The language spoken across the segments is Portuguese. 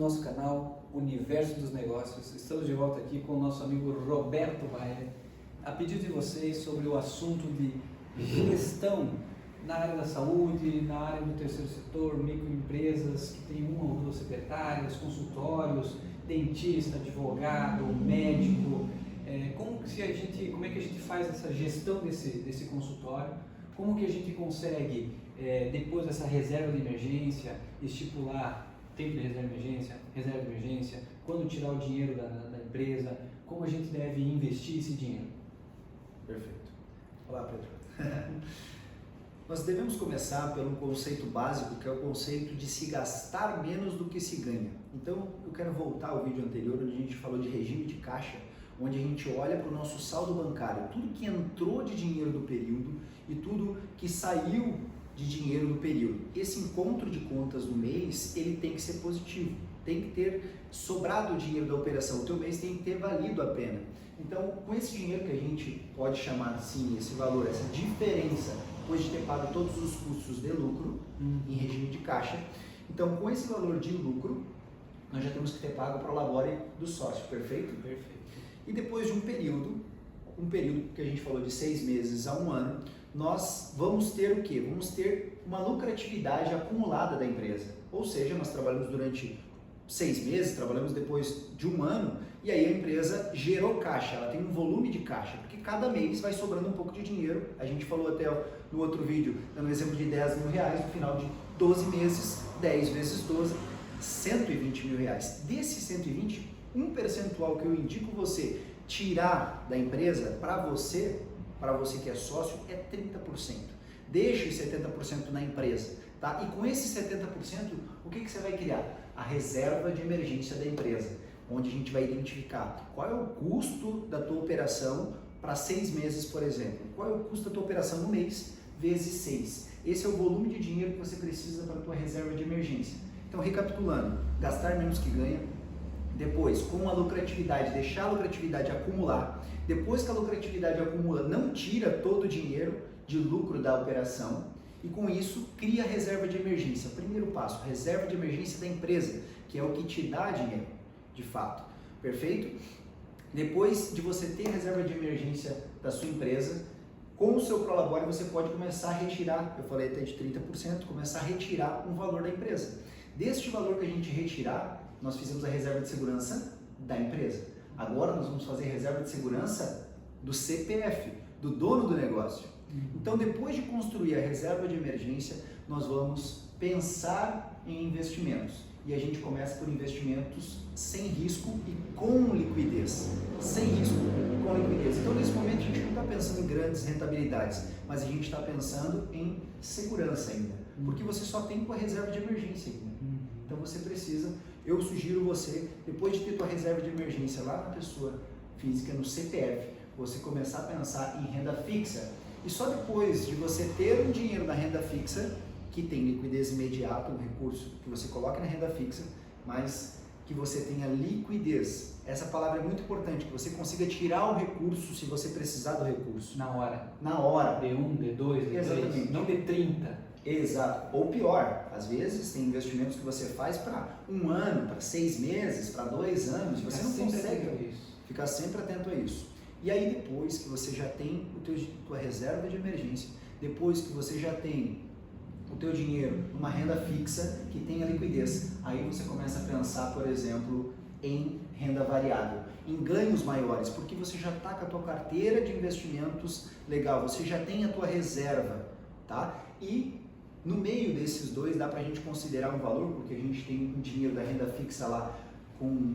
nosso canal Universo dos Negócios. Estamos de volta aqui com o nosso amigo Roberto Bayer, a pedido de vocês sobre o assunto de gestão na área da saúde, na área do terceiro setor, microempresas que tem uma ou duas secretárias, consultórios, dentista, advogado, médico. Como é que a gente faz essa gestão desse consultório? Como que a gente consegue, depois dessa reserva de emergência, estipular tempo de reserva de emergência, quando tirar o dinheiro da empresa, como a gente deve investir esse dinheiro? Perfeito. Olá, Pedro. Nós devemos começar pelo conceito básico, que é o conceito de se gastar menos do que se ganha. Então, eu quero voltar ao vídeo anterior, onde a gente falou de regime de caixa, onde a gente olha para o nosso saldo bancário, tudo que entrou de dinheiro do período e tudo que saiu de dinheiro do período. Esse encontro de contas do mês, ele tem que ser positivo, tem que ter sobrado o dinheiro da operação, o teu mês tem que ter valido a pena. Então, com esse dinheiro que a gente pode chamar assim, esse valor, essa diferença, depois de ter pago todos os custos de lucro em regime de caixa, então com esse valor de lucro, nós já temos que ter pago para o labore do sócio, perfeito? Perfeito. E depois de um período que a gente falou de 6 meses a 1 ano, nós vamos ter o quê? Vamos ter uma lucratividade acumulada da empresa. Ou seja, nós trabalhamos durante 6 meses, trabalhamos depois de 1 ano, e aí a empresa gerou caixa, ela tem um volume de caixa, porque cada mês vai sobrando um pouco de dinheiro. A gente falou até no outro vídeo, dando um exemplo de 10 mil reais, no final de 12 meses, 10 vezes 12, 120 mil reais. Desses 120, um percentual que eu indico você tirar da empresa, para você que é sócio, é 30%. Deixa os 70% na empresa, tá? E com esses 70%, o que você vai criar? A reserva de emergência da empresa, onde a gente vai identificar qual é o custo da tua operação para 6 meses, por exemplo. Qual é o custo da tua operação no mês, vezes 6. Esse é o volume de dinheiro que você precisa para a tua reserva de emergência. Então, recapitulando, gastar menos que ganha. Depois, com a lucratividade, deixar a lucratividade acumular. Depois que a lucratividade acumula, não tira todo o dinheiro de lucro da operação e com isso cria a reserva de emergência. Primeiro passo, reserva de emergência da empresa, que é o que te dá dinheiro, de fato. Perfeito? Depois de você ter a reserva de emergência da sua empresa, com o seu Prolabore você pode começar a retirar, eu falei até de 30%, começar a retirar um valor da empresa. Deste valor que a gente retirar, nós fizemos a reserva de segurança da empresa. Agora nós vamos fazer a reserva de segurança do CPF, do dono do negócio. Então, depois de construir a reserva de emergência, nós vamos pensar em investimentos. E a gente começa por investimentos sem risco e com liquidez. Sem risco e com liquidez. Então, nesse momento, a gente não está pensando em grandes rentabilidades, mas a gente está pensando em segurança ainda. Porque você só tem com a reserva de emergência ainda. Então, você precisa... Eu sugiro você, depois de ter tua reserva de emergência lá na pessoa física, no CPF, você começar a pensar em renda fixa. E só depois de você ter um dinheiro na renda fixa, que tem liquidez imediata, um recurso que você coloca na renda fixa, mas que você tenha liquidez. Essa palavra é muito importante, que você consiga tirar o recurso se você precisar do recurso. Na hora. Na hora. D1, D2, D3, exatamente. Não D30. Exato. Ou pior, às vezes tem investimentos que você faz para 1 ano, para 6 meses, para 2 anos, e você não consegue ficar sempre atento a isso. E aí depois que você já tem tua reserva de emergência, depois que você já tem o teu dinheiro numa renda fixa que tenha liquidez, aí você começa a pensar, por exemplo, em renda variável, em ganhos maiores, porque você já está com a tua carteira de investimentos legal, você já tem a tua reserva, tá? E no meio desses dois dá para a gente considerar um valor, porque a gente tem um dinheiro da renda fixa lá com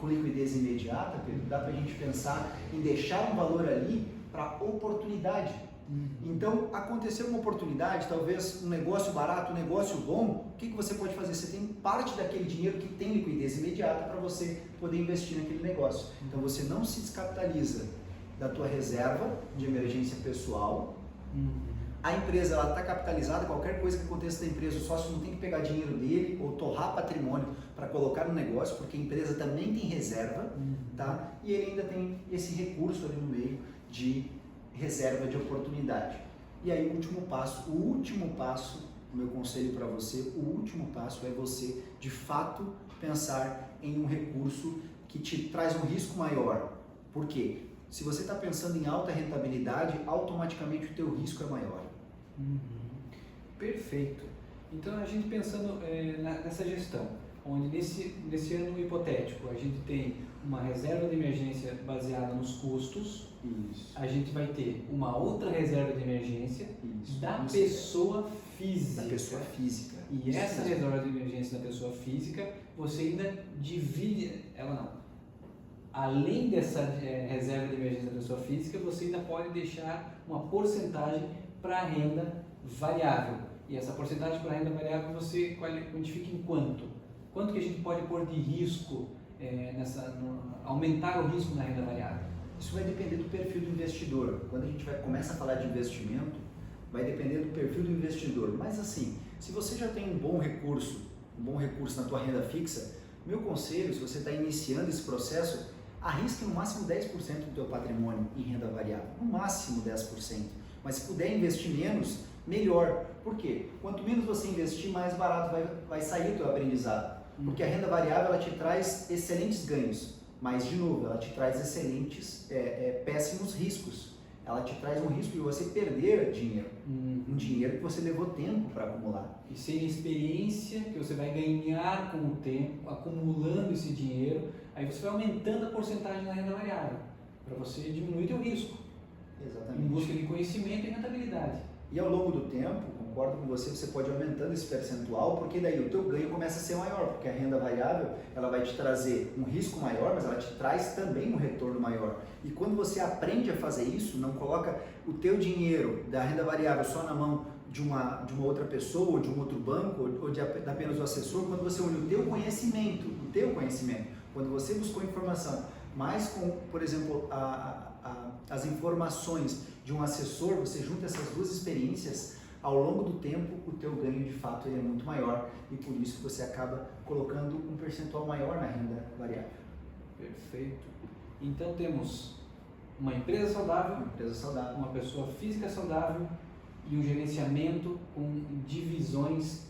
liquidez imediata, dá para a gente pensar em deixar um valor ali para oportunidade. Então, aconteceu uma oportunidade, talvez um negócio barato, um negócio bom, o que você pode fazer? Você tem parte daquele dinheiro que tem liquidez imediata para você poder investir naquele negócio. Então, você não se descapitaliza da tua reserva de emergência pessoal. A empresa está capitalizada, qualquer coisa que aconteça da empresa, o sócio não tem que pegar dinheiro dele ou torrar patrimônio para colocar no negócio, porque a empresa também tem reserva, tá? E ele ainda tem esse recurso ali no meio de reserva de oportunidade. E aí o último passo o meu conselho para você, o último passo é você, de fato, pensar em um recurso que te traz um risco maior. Por quê? Se você está pensando em alta rentabilidade, automaticamente o teu risco é maior. Perfeito. Então, a gente pensando nessa gestão, onde nesse ano hipotético a gente tem uma reserva de emergência baseada nos custos, Isso. a gente vai ter uma outra reserva de emergência Isso. da pessoa física. Da pessoa física. E essa reserva de emergência da pessoa física, você ainda divide, ela não. Além dessa reserva de emergência da pessoa física, você ainda pode deixar uma porcentagem para a renda variável. E essa porcentagem para a renda variável você quantifica em quanto? Quanto que a gente pode pôr de risco, aumentar o risco na renda variável? Isso vai depender do perfil do investidor. Quando a gente começa a falar de investimento, vai depender do perfil do investidor. Mas assim, se você já tem um bom recurso na tua renda fixa, meu conselho, se você está iniciando esse processo, arrisque no máximo 10% do teu patrimônio em renda variável. No máximo 10%. Mas se puder investir menos, melhor. Por quê? Quanto menos você investir, mais barato vai sair o teu aprendizado. Porque a renda variável ela te traz excelentes ganhos, mas de novo, ela te traz péssimos riscos. Ela te traz um risco de você perder dinheiro, um dinheiro que você levou tempo para acumular. E sem experiência que você vai ganhar com o tempo, acumulando esse dinheiro, aí você vai aumentando a porcentagem na renda variável, para você diminuir o risco. Exatamente. Em busca de conhecimento e rentabilidade. E ao longo do tempo, concordo com você, você pode ir aumentando esse percentual, porque daí o teu ganho começa a ser maior, porque a renda variável ela vai te trazer um risco maior, mas ela te traz também um retorno maior. E quando você aprende a fazer isso, não coloca o teu dinheiro da renda variável só na mão de uma outra pessoa, ou de um outro banco, ou de apenas do assessor, quando você une o teu conhecimento, quando você buscou informação, mais com, por exemplo, as informações de um assessor, você junta essas duas experiências, ao longo do tempo o teu ganho de fato ele é muito maior e por isso você acaba colocando um percentual maior na renda variável. Perfeito. Então temos uma empresa saudável, uma pessoa física saudável e um gerenciamento com divisões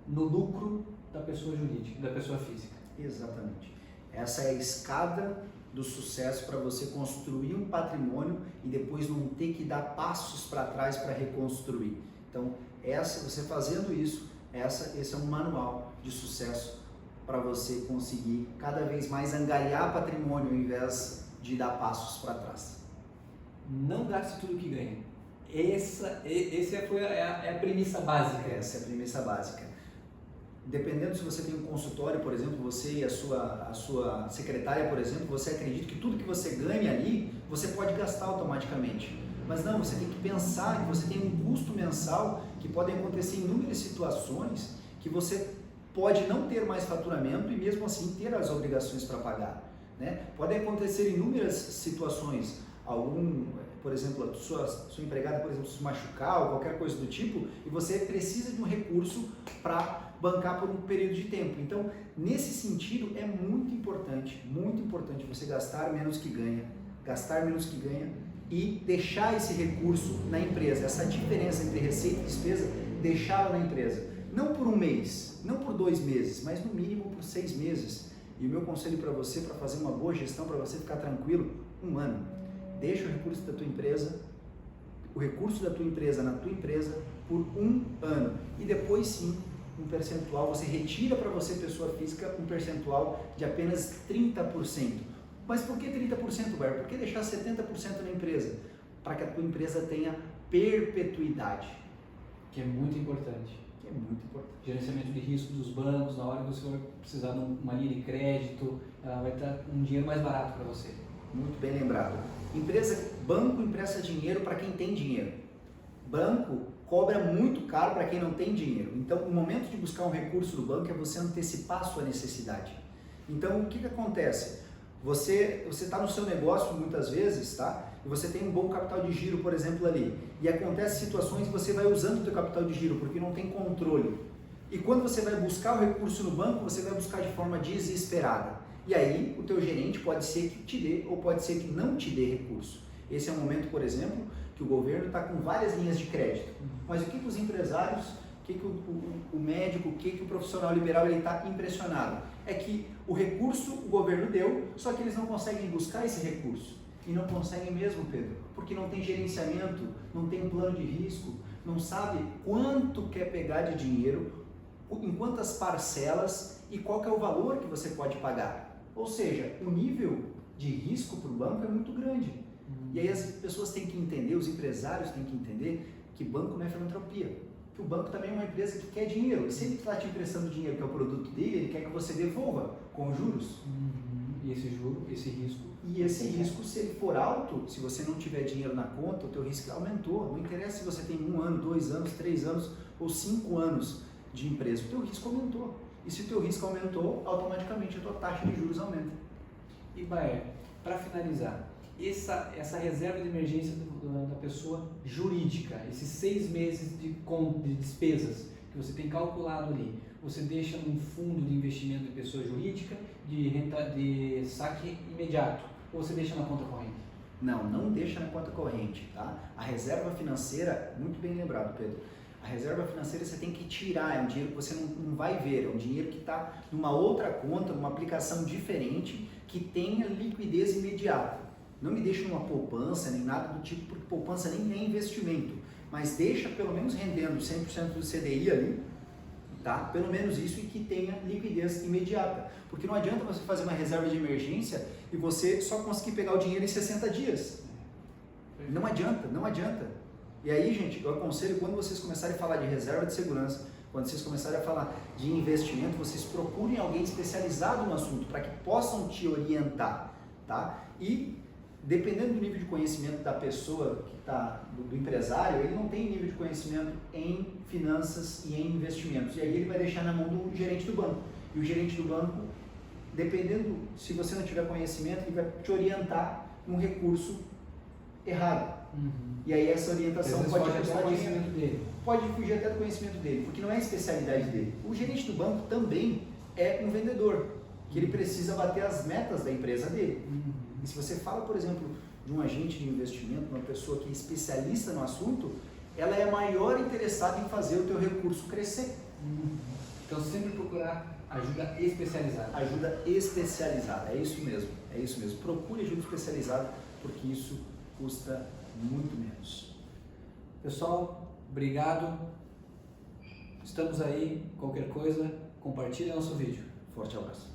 no lucro da pessoa jurídica, da pessoa física. Exatamente. Essa é a escada do sucesso para você construir um patrimônio e depois não ter que dar passos para trás para reconstruir. Então, você fazendo isso, esse é um manual de sucesso para você conseguir cada vez mais angariar patrimônio ao invés de dar passos para trás. Não gaste tudo que ganha. Essa é a premissa básica. Essa é a premissa básica. Dependendo se você tem um consultório, por exemplo, você e a sua secretária, por exemplo, você acredita que tudo que você ganha ali, você pode gastar automaticamente. Mas não, você tem que pensar que você tem um custo mensal, que podem acontecer inúmeras situações, que você pode não ter mais faturamento e mesmo assim ter as obrigações para pagar. Né? Podem acontecer inúmeras situações, por exemplo, a sua empregada, por exemplo, se machucar ou qualquer coisa do tipo, e você precisa de um recurso para bancar por um período de tempo. Então, nesse sentido, é muito importante você gastar menos que ganha e deixar esse recurso na empresa, essa diferença entre receita e despesa, deixá-la na empresa. Não por um mês, não por 2 meses, mas no mínimo por 6 meses. E o meu conselho para você, para fazer uma boa gestão, para você ficar tranquilo, 1 ano. Deixa o recurso da tua empresa na tua empresa por 1 ano. E depois sim, um percentual, você retira para você, pessoa física, um percentual de apenas 30%. Mas por que 30%, Bar? Por que deixar 70% na empresa? Para que a tua empresa tenha perpetuidade. Que é muito importante. Gerenciamento de risco dos bancos, na hora que você for precisar de uma linha de crédito, ela vai estar um dinheiro mais barato para você. Muito bem lembrado. Banco empresta dinheiro para quem tem dinheiro. Banco cobra muito caro para quem não tem dinheiro. Então, o momento de buscar um recurso do banco é você antecipar a sua necessidade. Então, o que acontece? Você está no seu negócio muitas vezes, tá? E você tem um bom capital de giro, por exemplo, ali. E acontecem situações que você vai usando o teu capital de giro porque não tem controle. E quando você vai buscar o recurso no banco, você vai buscar de forma desesperada. E aí, o teu gerente pode ser que te dê ou pode ser que não te dê recurso. Esse é um momento, por exemplo, que o governo está com várias linhas de crédito. Mas o que os empresários, o que o médico, o que o profissional liberal está impressionado? É que o recurso o governo deu, só que eles não conseguem buscar esse recurso. E não conseguem mesmo, Pedro, porque não tem gerenciamento, não tem um plano de risco, não sabe quanto quer pegar de dinheiro, em quantas parcelas e qual que é o valor que você pode pagar. Ou seja, o nível de risco para o banco é muito grande. E aí as pessoas têm que entender, os empresários têm que entender que banco não é filantropia. Que o banco também é uma empresa que quer dinheiro. E se ele está te emprestando dinheiro, que é o produto dele, ele quer que você devolva com juros. E esse juro, esse risco. E esse risco, se ele for alto, se você não tiver dinheiro na conta, o teu risco aumentou. Não interessa se você tem 1 ano, 2 anos, 3 anos ou 5 anos de empresa, o teu risco aumentou. E se o teu risco aumentou, automaticamente a tua taxa de juros aumenta. E Baer, para finalizar, essa reserva de emergência da pessoa jurídica, esses 6 meses de despesas que você tem calculado ali, você deixa num fundo de investimento de pessoa jurídica de saque imediato, ou você deixa na conta corrente? Não deixa na conta corrente, tá? A reserva financeira, muito bem lembrado, Pedro, a reserva financeira você tem que tirar, é um dinheiro que você não vai ver, é um dinheiro que está numa outra conta, numa aplicação diferente, que tenha liquidez imediata. Não me deixa numa poupança, nem nada do tipo, porque poupança nem é investimento, mas deixa pelo menos rendendo 100% do CDI ali, tá? Pelo menos isso, e que tenha liquidez imediata. Porque não adianta você fazer uma reserva de emergência e você só conseguir pegar o dinheiro em 60 dias. Não adianta. E aí, gente, eu aconselho, quando vocês começarem a falar de reserva de segurança, quando vocês começarem a falar de investimento, vocês procurem alguém especializado no assunto para que possam te orientar, tá? E dependendo do nível de conhecimento da pessoa que está, do empresário, ele não tem nível de conhecimento em finanças e em investimentos. E aí ele vai deixar na mão do gerente do banco. E o gerente do banco, dependendo, se você não tiver conhecimento, ele vai te orientar num recurso errado. E aí essa orientação pode custar conhecimento dele. Pode fugir até do conhecimento dele, porque não é a especialidade dele. O gerente do banco também é um vendedor, que ele precisa bater as metas da empresa dele. E se você fala, por exemplo, de um agente de investimento, uma pessoa que é especialista no assunto, ela é maior interessada em fazer o teu recurso crescer. Então sempre procurar ajuda especializada. Ajuda especializada, é isso mesmo. Procure ajuda especializada, porque isso custa muito menos. Pessoal, obrigado. Estamos aí, qualquer coisa, compartilhe nosso vídeo. Forte abraço.